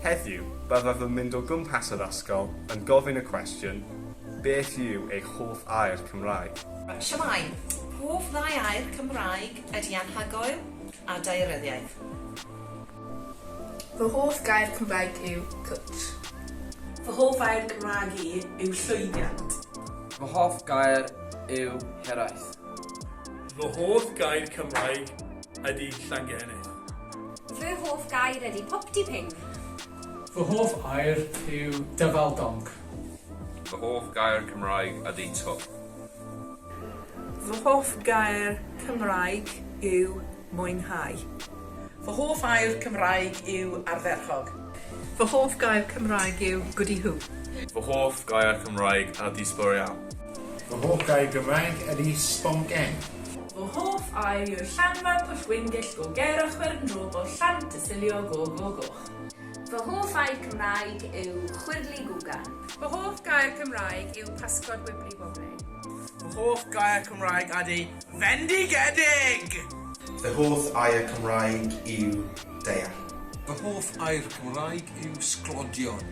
Heddiw, byddaf yn mynd o gwmpas yr ysgol yn gofyn y cwestiwn, beth yw eich hoff air Cymraeg? Siamai, hoff ddau air Cymraeg ydy anhygoel a daearyddiaeth. Fy hoff gair Cymraeg yw cwtsh. Fy hoff air Cymraeg i yw llwyddiant. Fy hoff gair yw heraeth. Fy hoff gair Cymraeg ydy llysgennad. Fy hoff gair ydy pop-di-ping. Fy hoff air yw dyfaldonc. Fy hoff gair Cymraeg ydy twp. Fy hoff gair Cymraeg yw mwynhau. Fy hoff air Cymraeg yw ardderchog. Fy hoff gair Cymraeg yw goody hoo. Fy hoff gair Cymraeg ydy sbwriel. Fy hoff gair Cymraeg ydy sbongen. Fy hoff air yw llanfa pwllwyngyll go gerach fer yn drwb o llant y silio go go go. Fy hoff air Cymraeg yw chwyrlu gwgan. Fy hoff gair Cymraeg yw pasgod wyblu boble. Fy hoff gair Cymraeg ydy fendigedig. Fy hoff air Cymraeg yw deall. Fy hoff air Cymraeg yw sglodion.